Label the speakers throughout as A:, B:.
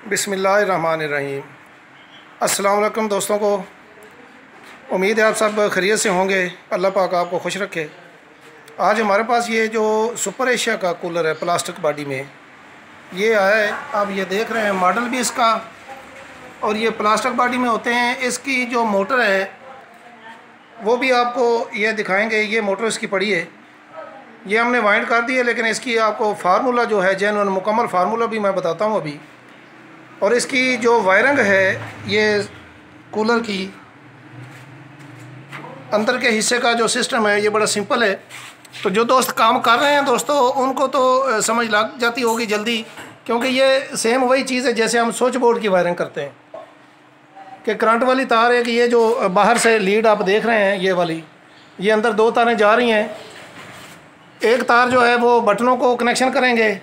A: बिस्मिल्लाहिर्रहमानिर्रहीम। अस्सलाम वालेकुम दोस्तों को, उम्मीद है आप सब खैरियत से होंगे। अल्लाह पाक आपको खुश रखे। आज हमारे पास ये जो सुपर एशिया का कूलर है प्लास्टिक बॉडी में, ये आया है। आप ये देख रहे हैं मॉडल भी इसका, और ये प्लास्टिक बॉडी में होते हैं। इसकी जो मोटर है वो भी आपको ये दिखाएंगे। ये मोटर इसकी पड़ी है, ये हमने वाइंड कर दी है, लेकिन इसकी आपको फार्मूला जो है जेन्युइन मुकम्मल फार्मूला भी मैं बताता हूँ अभी। और इसकी जो वायरिंग है, ये कूलर की अंदर के हिस्से का जो सिस्टम है ये बड़ा सिंपल है। तो जो दोस्त काम कर रहे हैं दोस्तों, उनको तो समझ लग जाती होगी जल्दी, क्योंकि ये सेम वही चीज़ है जैसे हम स्विच बोर्ड की वायरिंग करते हैं कि करंट वाली तार है कि ये जो बाहर से लीड आप देख रहे हैं ये वाली, ये अंदर दो तारें जा रही हैं। एक तार जो है वो बटनों को कनेक्शन करेंगे,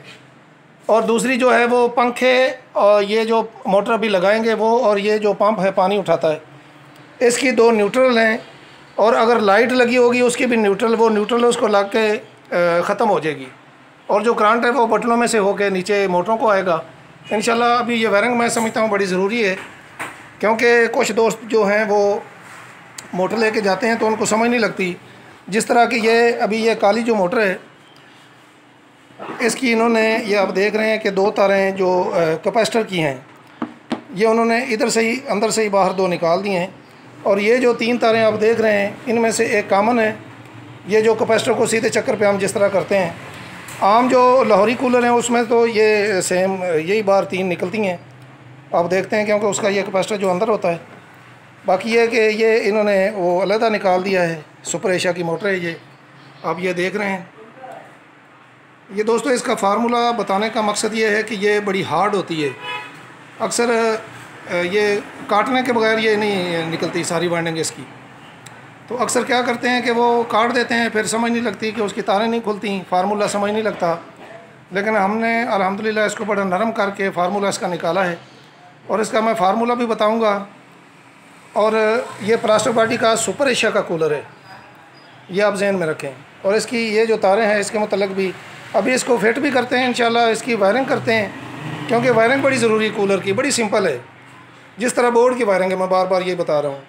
A: और दूसरी जो है वो पंखे और ये जो मोटर अभी लगाएंगे वो, और ये जो पंप है पानी उठाता है, इसकी दो न्यूट्रल हैं। और अगर लाइट लगी होगी उसकी भी न्यूट्रल, वो न्यूट्रल उसको लग के ख़त्म हो जाएगी, और जो करंट है वो बटनों में से होके नीचे मोटरों को आएगा इंशाल्लाह। अभी ये वायरिंग मैं समझता हूँ बड़ी ज़रूरी है, क्योंकि कुछ दोस्त जो हैं वो मोटर लेके जाते हैं तो उनको समझ नहीं लगती। जिस तरह की ये अभी ये काली जो मोटर है, इसकी इन्होंने, ये आप देख रहे हैं कि दो तारें जो कैपेसिटर की हैं, ये उन्होंने इधर से ही अंदर से ही बाहर दो निकाल दी हैं। और ये जो तीन तारें आप देख रहे हैं, इनमें से एक कॉमन है, ये जो कैपेसिटर को सीधे चक्कर पे हम जिस तरह करते हैं। आम जो लाहौरी कूलर हैं उसमें तो ये सेम यही बार तीन निकलती हैं, आप देखते हैं, क्योंकि उसका ये कैपेसिटर जो अंदर होता है। बाकी ये कि ये इन्होंने वो अलहदा निकाल दिया है। सुपर एशिया की मोटर है ये, आप ये देख रहे हैं। ये दोस्तों इसका फार्मूला बताने का मकसद ये है कि ये बड़ी हार्ड होती है। अक्सर ये काटने के बगैर ये नहीं निकलती सारी वाइंडिंग इसकी। तो अक्सर क्या करते हैं कि वो काट देते हैं, फिर समझ नहीं लगती कि उसकी तारें नहीं खुलती, फार्मूला समझ नहीं लगता। लेकिन हमने अल्हम्दुलिल्लाह इसको बड़ा नरम करके फार्मूला इसका निकाला है, और इसका मैं फार्मूला भी बताऊँगा। और ये प्लास्टिक बॉडी का सुपर एशिया का कूलर है, ये आप जहन में रखें। और इसकी ये जो तारें हैं इसके मतलब भी अभी इसको फिट भी करते हैं इंशाल्लाह, इसकी वायरिंग करते हैं, क्योंकि वायरिंग बड़ी ज़रूरी है कूलर की, बड़ी सिंपल है। जिस तरह बोर्ड की वायरिंग है, मैं बार बार ये बता रहा हूँ।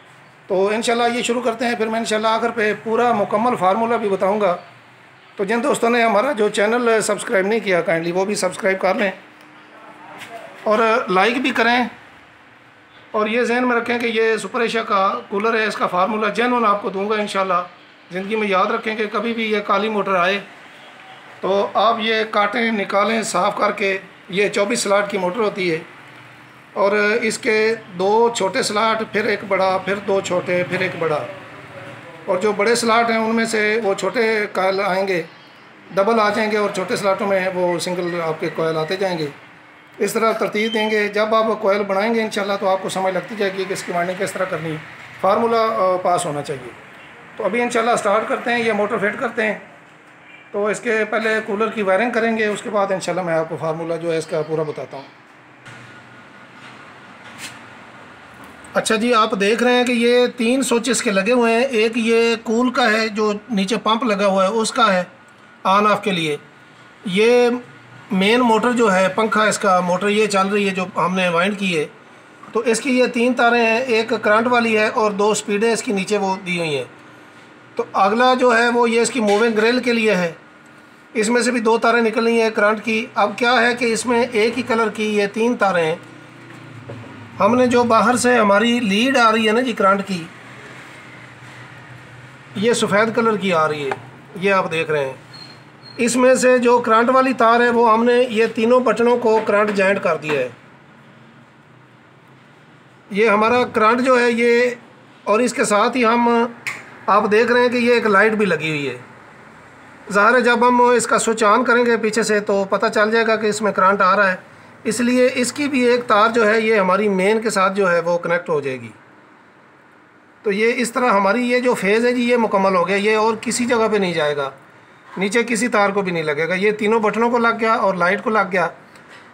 A: तो इंशाल्लाह ये शुरू करते हैं, फिर मैं इंशाल्लाह आखिर पे पूरा मुकम्मल फार्मूला भी बताऊँगा। तो जिन दोस्तों ने हमारा जो चैनल सब्सक्राइब नहीं किया, काइंडली वो भी सब्सक्राइब कर लें और लाइक भी करें। और ये जहन में रखें कि ये सुपर एशिया का कूलर है, इसका फार्मूला जेन्युइन आपको दूँगा इंशाल्लाह। ज़िंदगी में याद रखें कि कभी भी ये काली मोटर आए तो आप ये काटें, निकालें साफ़ करके। ये 24 स्लॉट की मोटर होती है, और इसके दो छोटे स्लॉट, फिर एक बड़ा, फिर दो छोटे, फिर एक बड़ा। और जो बड़े स्लॉट हैं उनमें से वो छोटे कॉयल आएंगे, डबल आ जाएंगे, और छोटे स्लॉटों में वो सिंगल आपके कॉयल आते जाएंगे। इस तरह तरतीब देंगे। जब आप कॉयल बनाएंगे इंशाल्लाह तो आपको समझ लगती जाएगी कि इसकी वाइंडिंग किस तरह करनी है। फार्मूला पास होना चाहिए। तो अभी इंशाल्लाह स्टार्ट करते हैं, ये मोटर फिट करते हैं। तो इसके पहले कूलर की वायरिंग करेंगे, उसके बाद इंशाल्लाह मैं आपको फार्मूला जो है इसका पूरा बताता हूँ। अच्छा जी, आप देख रहे हैं कि ये तीन स्विच इसके लगे हुए हैं। एक ये कूल का है जो नीचे पंप लगा हुआ है, उसका है ऑन ऑफ के लिए। ये मेन मोटर जो है, पंखा इसका, मोटर ये चल रही है जो हमने वाइंड की है। तो इसकी ये तीन तारें हैं, एक करंट वाली है और दो स्पीडें इसकी नीचे वो दी हुई हैं। तो अगला जो है वो ये इसकी मूविंग ग्रिल के लिए है, इसमें से भी दो तारें निकल रही हैं करंट की। अब क्या है कि इसमें एक ही कलर की ये तीन तारें हैं। हमने जो बाहर से हमारी लीड आ रही है ना जी करंट की, ये सफ़ेद कलर की आ रही है, ये आप देख रहे हैं। इसमें से जो करंट वाली तार है वो हमने ये तीनों बटनों को करंट जॉइंट कर दिया है। ये हमारा करंट जो है ये, और इसके साथ ही हम आप देख रहे हैं कि ये एक लाइट भी लगी हुई है। ज़ाहिर है जब हम इसका स्विच ऑन करेंगे पीछे से तो पता चल जाएगा कि इसमें करंट आ रहा है, इसलिए इसकी भी एक तार जो है ये हमारी मेन के साथ जो है वो कनेक्ट हो जाएगी। तो ये इस तरह हमारी ये जो फेज़ है जी ये मुकम्मल हो गया। ये और किसी जगह पे नहीं जाएगा, नीचे किसी तार को भी नहीं लगेगा। ये तीनों बटनों को लग गया और लाइट को लग गया।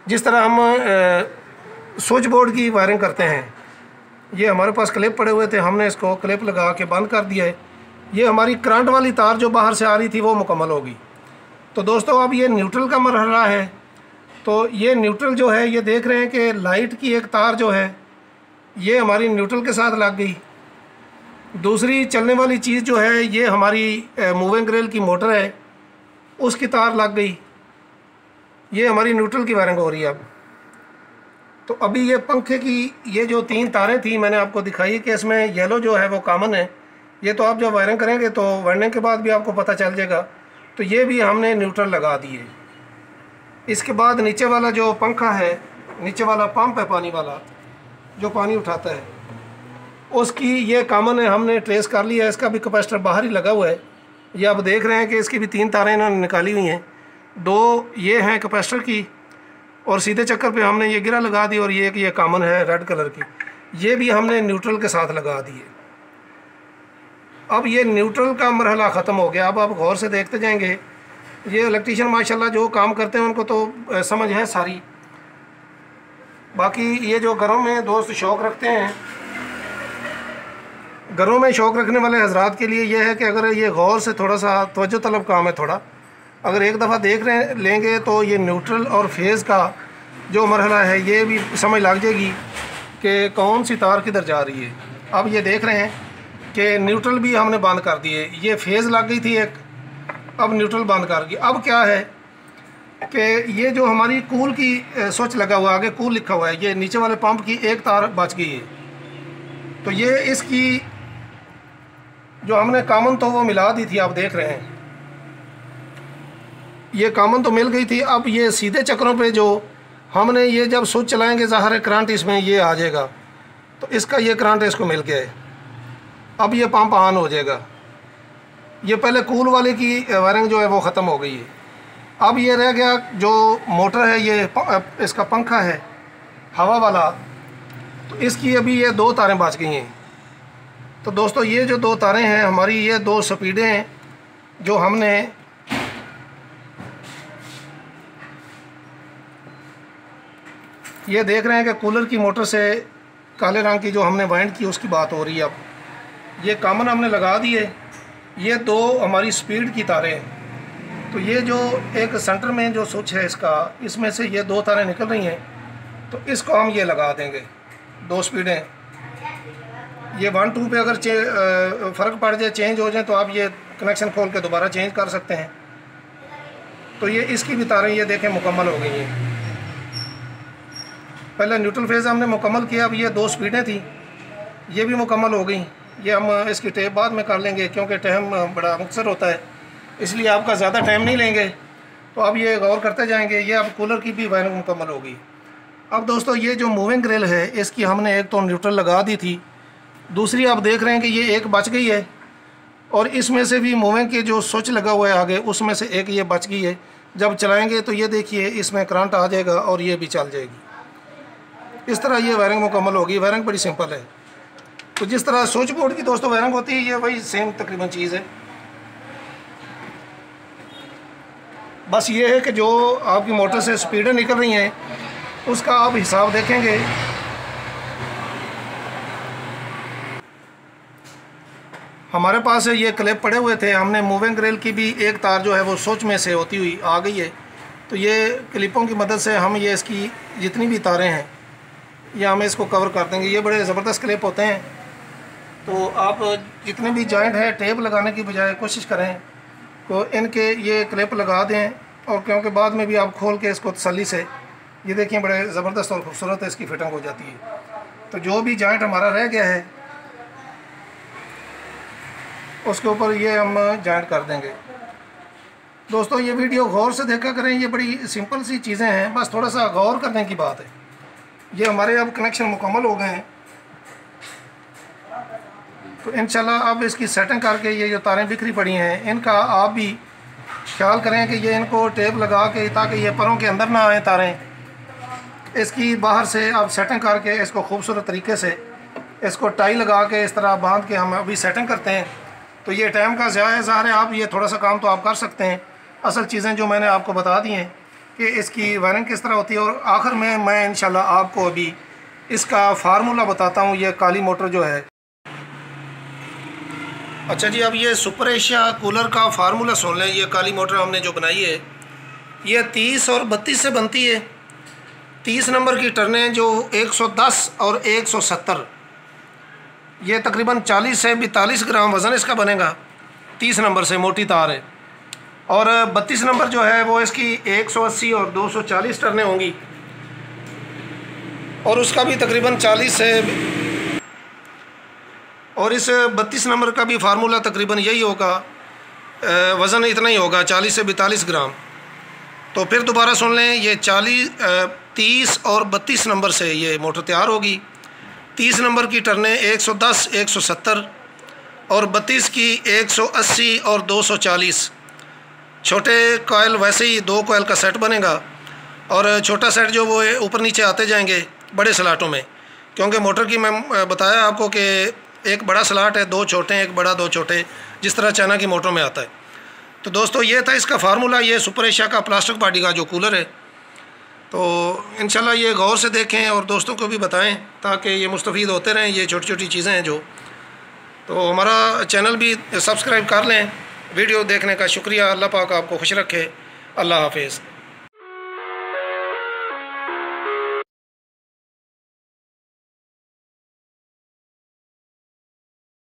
A: जिस तरह हम स्विच बोर्ड की वायरिंग करते हैं, ये हमारे पास क्लिप पड़े हुए थे, हमने इसको क्लिप लगा के बंद कर दिया है। ये हमारी करंट वाली तार जो बाहर से आ रही थी वो मुकम्मल होगी। तो दोस्तों अब ये न्यूट्रल का मरहला है। तो ये न्यूट्रल जो है, ये देख रहे हैं कि लाइट की एक तार जो है ये हमारी न्यूट्रल के साथ लग गई। दूसरी चलने वाली चीज़ जो है ये हमारी मूविंग रेल की मोटर है, उसकी तार लग गई। ये हमारी न्यूट्रल की वायरिंग हो रही है अब। तो अभी ये पंखे की ये जो 3 तारें थी मैंने आपको दिखाई कि इसमें येलो जो है वो कॉमन है। ये तो आप जब वायरिंग करेंगे तो वायरिंग के बाद भी आपको पता चल जाएगा। तो ये भी हमने न्यूट्रल लगा दिए। इसके बाद नीचे वाला जो पंखा है, नीचे वाला पंप है पानी वाला जो पानी उठाता है, उसकी ये कॉमन है, हमने ट्रेस कर लिया है। इसका भी कैपेसिटर बाहर ही लगा हुआ है। ये आप देख रहे हैं कि इसकी भी 3 तारें इन्होंने निकाली हुई हैं। 2 ये हैं कैपेसिटर की और सीधे चक्कर पे हमने ये गिरा लगा दी, और ये कॉमन है रेड कलर की, ये भी हमने न्यूट्रल के साथ लगा दिए। अब ये न्यूट्रल का मरहला ख़त्म हो गया। अब आप गौर से देखते जाएंगे। ये इलेक्ट्रीशियन माशाल्लाह जो काम करते हैं उनको तो समझ है सारी। बाकी ये जो घरों में दोस्त शौक़ रखते हैं, घरों में शौक़ रखने वाले हजरात के लिए ये है कि अगर ये गौर से थोड़ा सा तवज्जो तलब काम है, थोड़ा अगर एक दफ़ा देख रहे लेंगे तो ये न्यूट्रल और फेज़ का जो मरहला है ये भी समझ लग जाएगी कि कौन सी तार किधर जा रही है। अब ये देख रहे हैं कि न्यूट्रल भी हमने बंद कर दिए। ये फेज़ लग गई थी एक, अब न्यूट्रल बंद कर दी। अब क्या है कि ये जो हमारी कूल की स्विच लगा हुआ है, आगे कूल लिखा हुआ है, ये नीचे वाले पंप की एक तार बच गई है। तो ये इसकी जो हमने कॉमन तो वो मिला दी थी, आप देख रहे हैं ये कॉमन तो मिल गई थी। अब ये सीधे चक्रों पे जो हमने ये जब स्विच चलाएंगे ज़ाहिर है करंट इसमें ये आ जाएगा, तो इसका ये करंट इसको मिल गया है। अब ये पंप ऑन हो जाएगा। ये पहले कूल वाले की वायरिंग जो है वो ख़त्म हो गई है। अब ये रह गया जो मोटर है, ये इसका पंखा है हवा वाला, तो इसकी अभी ये 2 तारें बच गई हैं। तो दोस्तों ये जो 2 तारें हैं हमारी, ये 2 स्पीडें हैं जो हमने ये देख रहे हैं कि कूलर की मोटर से काले रंग की जो हमने वाइंड की उसकी बात हो रही है। अब ये कॉमन हमने लगा दिए। ये 2 हमारी स्पीड की तारें हैं। तो ये जो एक सेंटर में जो स्विच है इसका, इसमें से ये 2 तारें निकल रही हैं, तो इसको हम ये लगा देंगे। 2 स्पीडें, ये 1-2 पे अगर फ़र्क पड़ जाए, चेंज हो जाए, तो आप ये कनेक्शन खोल के दोबारा चेंज कर सकते हैं। तो ये इसकी भी तारें ये देखें मुकम्मल हो गई हैं। पहले न्यूट्रल फेज़ हमने मुकम्मल किया। अब ये 2 स्पीडें थी, ये भी मुकम्मल हो गई। ये हम इसकी टेप बाद में कर लेंगे क्योंकि टाइम बड़ा मुख्तसर होता है, इसलिए आपका ज़्यादा टाइम नहीं लेंगे। तो अब ये गौर करते जाएंगे। ये अब कूलर की भी वायरिंग मुकम्मल हो गई। अब दोस्तों ये जो मूविंग रेल है इसकी हमने एक तो न्यूट्रल लगा दी थी, दूसरी आप देख रहे हैं कि ये एक बच गई है, और इसमें से भी मूविंग के जो स्विच लगा हुआ है आगे, उसमें से एक ये बच गई है। जब चलाएँगे तो ये देखिए इसमें करंट आ जाएगा और ये भी चल जाएगी। इस तरह ये वायरिंग मुकम्मल होगी। वायरिंग बड़ी सिंपल है। तो जिस तरह स्विच बोर्ड की दोस्तों वायरिंग होती है, ये वही सेम तकरीबन चीज़ है। बस ये है कि जो आपकी मोटर से स्पीडें निकल रही हैं उसका आप हिसाब देखेंगे। हमारे पास ये क्लिप पड़े हुए थे, हमने मूविंग रेल की भी एक तार जो है वो स्विच में से होती हुई आ गई है। तो ये क्लिपों की मदद से हम ये इसकी जितनी भी तारें हैं ये हम इसको कवर कर देंगे। ये बड़े ज़बरदस्त क्लिप होते हैं। तो आप जितने भी जॉइंट है टेप लगाने की बजाय कोशिश करें तो इनके ये क्लिप लगा दें, और क्योंकि बाद में भी आप खोल के इसको तसल्ली से, ये देखिए बड़े ज़बरदस्त और ख़ूबसूरत इसकी फिटिंग हो जाती है। तो जो भी जॉइंट हमारा रह गया है उसके ऊपर ये हम जॉइंट कर देंगे। दोस्तों ये वीडियो गौर से देखा करें, ये बड़ी सिंपल सी चीज़ें हैं, बस थोड़ा सा गौर करने की बात है। ये हमारे अब कनेक्शन मुकम्मल हो गए हैं। तो इंशाल्लाह अब इसकी सेटिंग करके ये जो तारें बिखरी पड़ी हैं इनका आप भी ख्याल करें कि ये इनको टेप लगा के, ताकि ये परों के अंदर ना आए तारें, इसकी बाहर से आप सेटिंग करके इसको खूबसूरत तरीके से इसको टाई लगा के इस तरह बांध के हम अभी सेटिंग करते हैं। तो ये टाइम का ज़ाहिर है, आप ये थोड़ा सा काम तो आप कर सकते हैं। असल चीज़ें जो मैंने आपको बता दी हैं कि इसकी वायरिंग किस तरह होती है, और आखिर में मैं इंशाल्लाह आपको अभी इसका फार्मूला बताता हूँ। ये काली मोटर जो है, अच्छा जी, अब ये सुपर एशिया कूलर का फार्मूला सुन लें। ये काली मोटर हमने जो बनाई है ये 30 और 32 से बनती है। 30 नंबर की टर्नें जो 110 और 170, ये तकरीबन 40 से 42 ग्राम वज़न इसका बनेगा। 30 नंबर से मोटी तार है। और 32 नंबर जो है वो इसकी 180 और 240 टर्नें होंगी, और उसका भी तकरीबन 40 से, और इस 32 नंबर का भी फार्मूला तकरीबन यही होगा, वज़न इतना ही होगा 40 से 42 ग्राम। तो फिर दोबारा सुन लें, ये 30 और 32 नंबर से ये मोटर तैयार होगी। 30 नंबर की टर्नें 110, 170 और 32 की 180 और 240। छोटे कॉयल वैसे ही 2 कॉयल का सेट बनेगा, और छोटा सेट जो वो ऊपर नीचे आते जाएंगे बड़े स्लाटों में, क्योंकि मोटर की मैं बताया आपको कि एक बड़ा स्लाट है, 2 छोटे हैं, एक बड़ा 2 छोटे, जिस तरह चाइना की मोटर में आता है। तो दोस्तों ये था इसका फार्मूला, ये सुपर एशिया का प्लास्टिक बॉडी का जो कूलर है। तो इंशाल्लाह ये गौर से देखें और दोस्तों को भी बताएं, ताकि ये मुस्तफ़ीद होते रहें। ये छोटी छोटी चीज़ें हैं जो, तो हमारा चैनल भी सब्सक्राइब कर लें। वीडियो देखने का शुक्रिया। अल्लाह पाक आपको खुश रखे। अल्लाह हाफिज़।